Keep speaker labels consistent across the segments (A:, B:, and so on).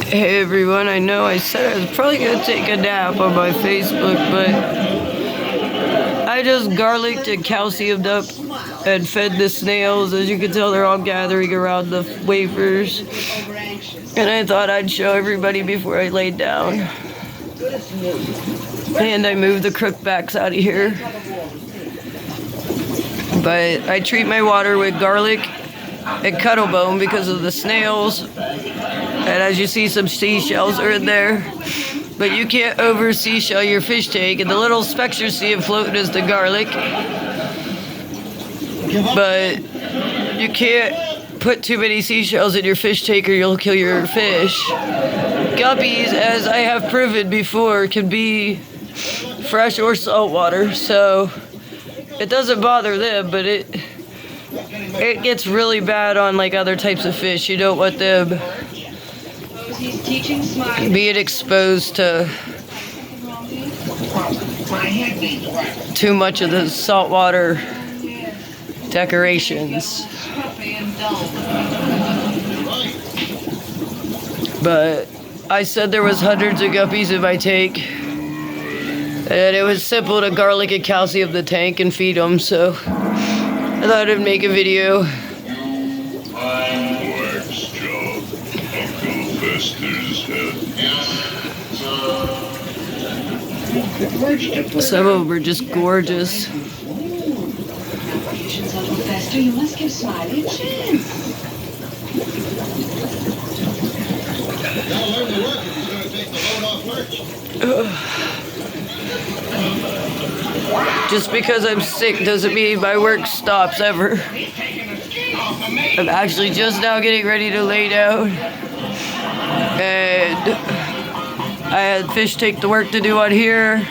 A: Hey everyone, I know I said I was probably going to take a nap on my Facebook, but I just garlicked and calciumed up and fed the snails. As you can tell, they're all gathering around the wafers. And I thought I'd show everybody before I laid down. And I moved the crookbacks out of here. But I treat my water with garlic and cuttlebone because of the snails. And as you see, some seashells are in there. But you can't over seashell your fish tank. And the little specks you're seeing floating is the garlic. But you can't put too many seashells in your fish tank or you'll kill your fish. Guppies, as I have proven before, can be fresh or saltwater. So it doesn't bother them, but it gets really bad on like other types of fish. You don't want them being exposed to too much of the saltwater decorations. But I said there was hundreds of guppies in my tank, and it was simple to garlic and calcium the tank and feed them, so I thought I'd make a video. Some of them are just gorgeous.
B: You must give Smiley a chance.
A: Just because I'm sick doesn't mean my work stops ever. I'm actually just now getting ready to lay down. And I had fish take the work to do on here.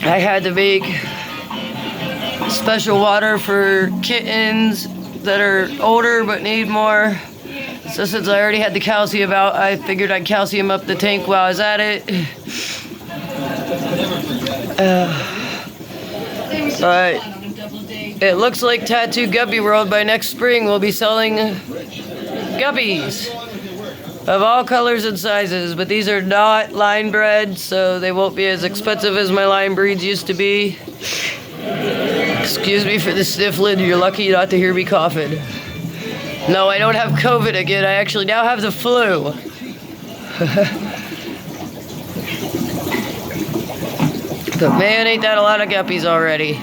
A: I had to make special water for kittens that are older but need more. So since I already had the calcium out, I figured I'd calcium up the tank while I was at it. But it looks like Tattoo Guppy World by next spring will be selling guppies of all colors and sizes, but these are not line bred, so they won't be as expensive as my line breeds used to be. Excuse me for the sniffling. You're lucky not to hear me coughing. No, I don't have COVID again. I actually now have the flu. But man, ain't that a lot of guppies already.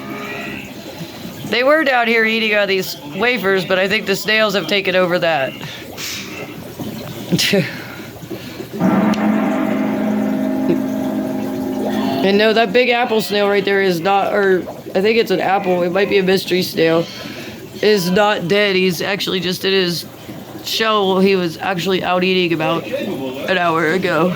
A: They were down here eating on these wafers, but I think the snails have taken over that. And no, that big apple snail right there is not, or I think it's an apple, it might be a mystery snail, is not dead. He's actually just in his shell. He was actually out eating about an hour ago.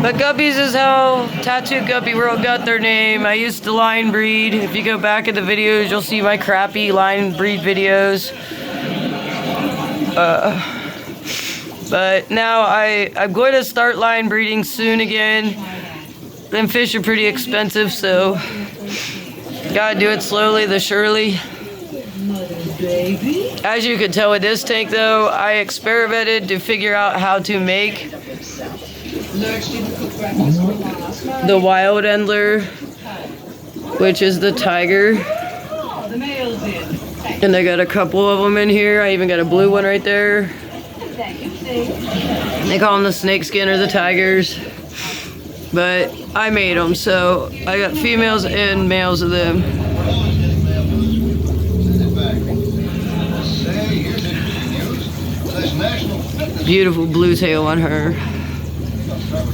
A: But guppies is how Tattoo Guppy World got their name. I used to line breed. If you go back in the videos, you'll see my crappy line breed videos. But now I'm going to start line breeding soon again. Them fish are pretty expensive, so gotta do it slowly the surely. As you can tell with this tank though, I experimented to figure out how to make the wild endler, which is the tiger. And I got a couple of them in here. I even got a blue one right there. They call them the snakeskin or the tigers. But I made them, so I got females and males of them. Beautiful blue tail on her.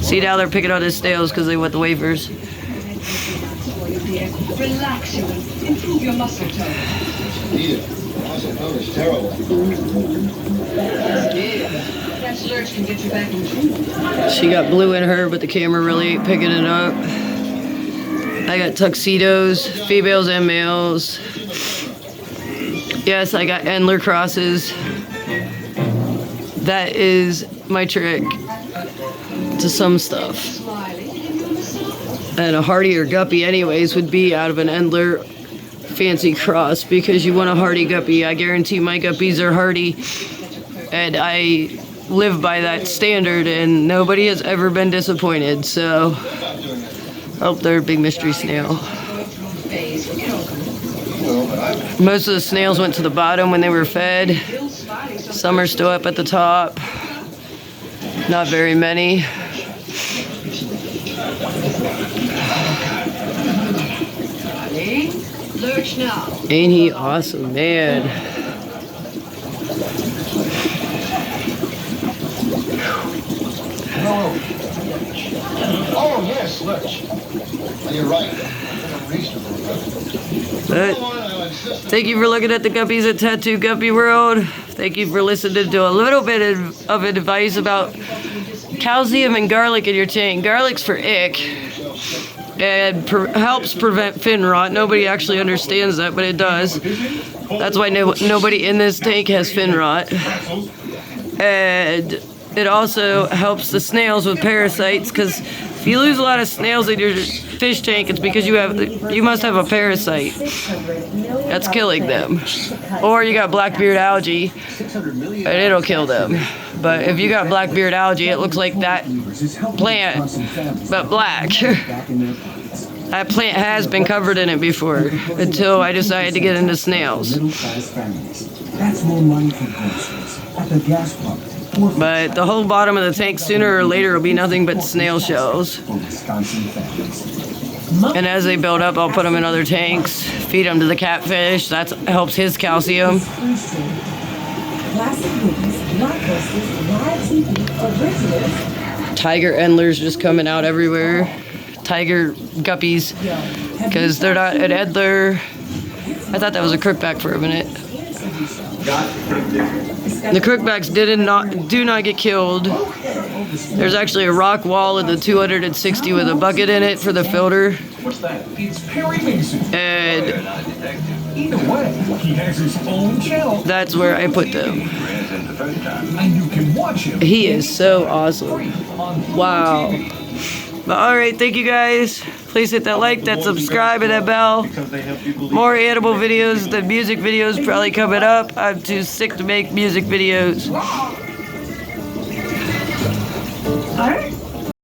A: See, now they're picking on his snails because they want the wafers.
B: Relax you and improve your muscle tone.
C: Muscle tone is terrible.
B: That lurch can get you back in tune.
A: She got blue in her, but the camera really ain't picking it up. I got tuxedos, females and males. Yes, I got Endler crosses. That is my trick to some stuff. And a hardy or guppy anyways would be out of an Endler fancy cross, because you want a hardy guppy. I guarantee my guppies are hardy, and I live by that standard, and nobody has ever been disappointed. So, oh, they're a big mystery snail. Most of the snails went to the bottom when they were fed. Some are still up at the top. Not very many. Ain't he awesome, man?
C: Oh, yes, lurch. You're right.
A: But thank you for looking at the guppies at Tattoo Guppy World. Thank you for listening to a little bit of advice about calcium and garlic in your tank. Garlic's for ick. And helps prevent fin rot. Nobody actually understands that, but it does. That's why nobody in this tank has fin rot. And it also helps the snails with parasites, because if you lose a lot of snails in your fish tank, it's because you must have a parasite that's killing them. Or you got blackbeard algae, and it'll kill them. But if you got blackbeard algae, it looks like that plant, but black. That plant has been covered in it before, until I decided to get into snails. But the whole bottom of the tank, sooner or later, will be nothing but snail shells. And as they build up, I'll put them in other tanks, feed them to the catfish. That helps his calcium. Tiger endlers just coming out everywhere. Tiger guppies, because they're not an endler. I thought that was a crookback for a minute. The crookbacks do not get killed. There's actually a rock wall in the 260 with a bucket in it for the filter. And that's where I put them. He is so awesome. Wow. But alright, thank you guys. Please hit that like, that subscribe, and that bell. More animal videos than music videos probably coming up. I'm too sick to make music videos.
B: Alright.